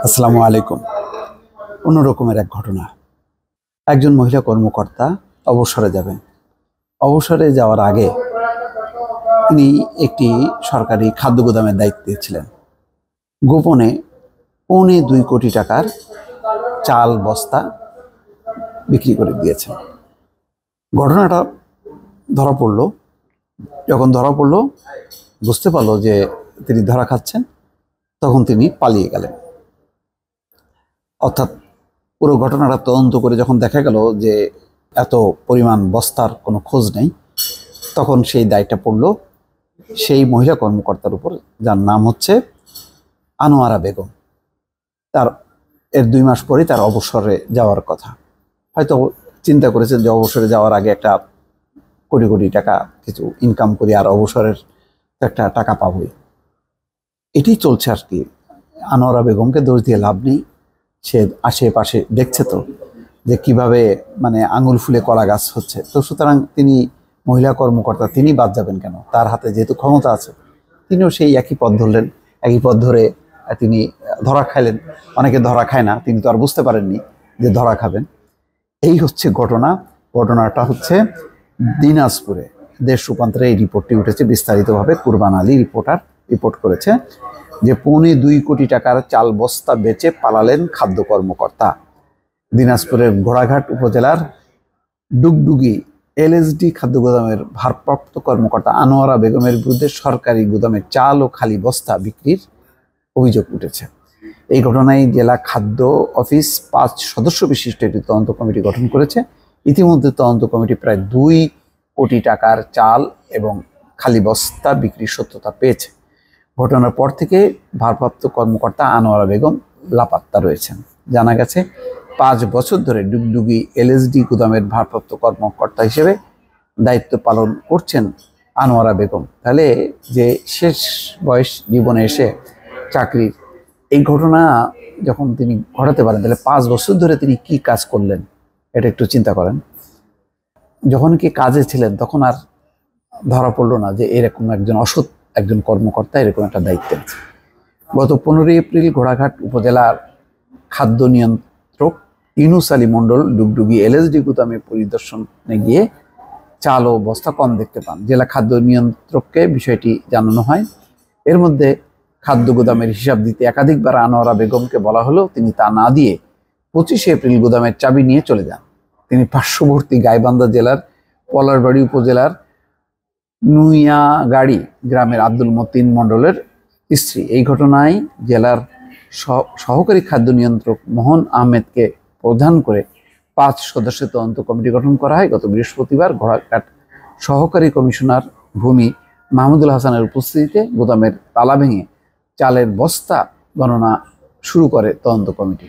আসসালামু আলাইকুম। অন্যরকমের এক ঘটনা। একজন মহিলা কর্মকর্তা অবসরে যাবেন। অবসরে যাওয়ার আগে তিনি একটি সরকারি খাদ্য গুদামের দায়িত্বে ছিলেন। গোপনে 2.25 কোটি টাকার চাল বস্তা বিক্রি করে দিয়েছেন। ঘটনাটা ধরা পড়ল। যখন ধরা পড়ল, বুঝতে পারলো যে তিনি ধরা খাচ্ছেন, তখন তিনি পালিয়ে গেলেন। অর্থাৎ পুরো ঘটনাটা তদন্ত করে যখন দেখা গেল যে এত পরিমাণ বস্তার কোনো খোঁজ নেই, তখন সেই দায়টা পড়ল সেই মহিলা কর্মকর্তার উপর, যার নাম হচ্ছে আনোয়ারা বেগম। এর 2 মাস পরেই তার অবসরে যাওয়ার কথা। হয়তো চিন্তা করেছেন যে অবসরে যাওয়ার আগে একটা কোটি কোটি টাকা কিছু ইনকাম করি, আর অবসরের একটা টাকা পাবই। এটি চলছে আর কি। আনোয়ারা বেগমকে দোষ দিয়ে লাভ নেই। সে আশেপাশে দেখছে তো যে কিভাবে আঙুল ফুলে কলা গাছ হচ্ছে। তো সুতরাং তিনি মহিলা কর্মকর্তা, তিনি বাদ যাবেন কেন? তার হাতে যেহেতু ক্ষমতা আছে, তিনিও সেই একই পথ ধরলেন। একই পথ ধরে তিনি ধরা খাইলেন। অনেকে ধরা খায় না, তিনি তো আর বুঝতে পারেননি যে ধরা খাবেন। এই হচ্ছে ঘটনা। ঘটনাটা হচ্ছে দিনাজপুরে। দেশ রূপান্তরে এই রিপোর্টটি উঠেছে বিস্তারিতভাবে। কুরবান আলী রিপোর্ট করেছে যে 2.25 কোটি টাকার চাল বস্তা বেচে পালালেন খাদ্য কর্মকর্তা। দিনাজপুরের ঘোড়াঘাট উপজেলার ডুগডুগি এলএসডি খাদ্য গুদামের ভারপ্রাপ্ত কর্মকর্তা আনোয়ারা বেগমের বিরুদ্ধে সরকারি গুদামে চাল ও খালি বস্তা বিক্রির অভিযোগ উঠেছে। এই ঘটনায় জেলা খাদ্য অফিস 5 সদস্য বিশিষ্ট একটি তদন্ত কমিটি গঠন করেছে। ইতিমধ্যে তদন্ত কমিটি প্রায় 2 কোটি টাকার চাল এবং খালি বস্তা বিক্রির সত্যতা পেয়েছে। ঘটনার পর থেকে ভারপ্রাপ্ত কর্মকর্তা আনোয়ারা বেগম লাপাত্তা রয়েছেন। জানা গেছে 5 বছর ধরে ডুগডুগি এলএসডি গুদামের ভারপ্রাপ্ত কর্মকর্তা হিসেবে দায়িত্ব পালন করছেন আনোয়ারা বেগম। তাহলে যে শেষ বয়স জীবনে এসে চাকরির এই ঘটনা যখন তিনি ঘটাতে পারেন, তাহলে 5 বছর ধরে তিনি কি কাজ করলেন এটা একটু চিন্তা করেন। যখন কি কাজে ছিলেন তখন আর ধরা পড়লো না যে এরকম একজন একজন কর্মকর্তা এরকম একটা দায়িত্বে আছে। গত 15 এপ্রিল ঘোড়াঘাট উপজেলার খাদ্য নিয়ন্ত্রক ইউনুস আলী মণ্ডল ডুগডুগি এলএসডি গুদামে পরিদর্শনে গিয়ে চাল ও বস্তা কম দেখতে পান। জেলা খাদ্য নিয়ন্ত্রককে বিষয়টি জানানো হয়। এর মধ্যে খাদ্য গুদামের হিসাব দিতে একাধিকবার আনোয়ারা বেগমকে বলা হলেও তিনি তা না দিয়ে 25 এপ্রিল গুদামের চাবি নিয়ে চলে যান। তিনি পার্শ্ববর্তী গাইবান্ধা জেলার পলাশবাড়ী উপজেলার নুইয়াগাড়ি গ্রামের আব্দুল মতিন মণ্ডলের স্ত্রী। এই ঘটনায় জেলার সহকারী খাদ্য নিয়ন্ত্রক মোহন আহমেদকে প্রধান করে 5 সদস্যের তদন্ত কমিটি গঠন করা হয়। গত বৃহস্পতিবার ঘোড়াঘাট সহকারী কমিশনার ভূমি মাহমুদুল হাসানের উপস্থিতিতে গুদামের তালা ভেঙে চালের বস্তা গণনা শুরু করে তদন্ত কমিটি।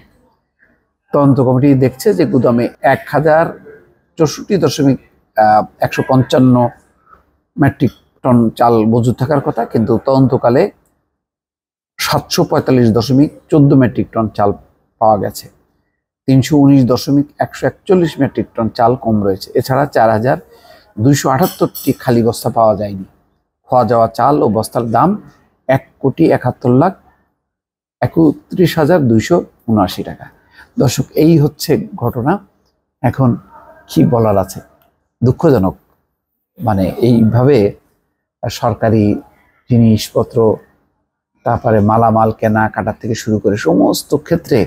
তদন্ত কমিটি দেখছে যে গুদামে 1064.155 মেট্রিক টন চাল মজুদ থাকার কথা, কিন্তু তদন্তকালে 745.14 মেট্রিক টন চাল পাওয়া গেছে। 319.141 মেট্রিক টন চাল কম রয়েছে। এছাড়া 4,278টি খালি বস্তা পাওয়া যায়নি। খোয়া যাওয়া চাল ও বস্তার দাম 1,71,31,279 টাকা। দর্শক, এই হচ্ছে ঘটনা। এখন কি বলার আছে? দুঃখজনক। এইভাবে সরকারি জিনিসপত্র, তারপরে মালামাল কেনাকাটার থেকে শুরু করে সমস্ত ক্ষেত্রে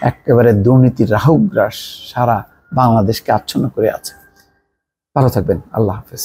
একেবারে দুর্নীতির রাহুগ্রাস সারা বাংলাদেশকে আচ্ছন্ন করে আছে। ভালো থাকবেন। আল্লাহ হাফেজ।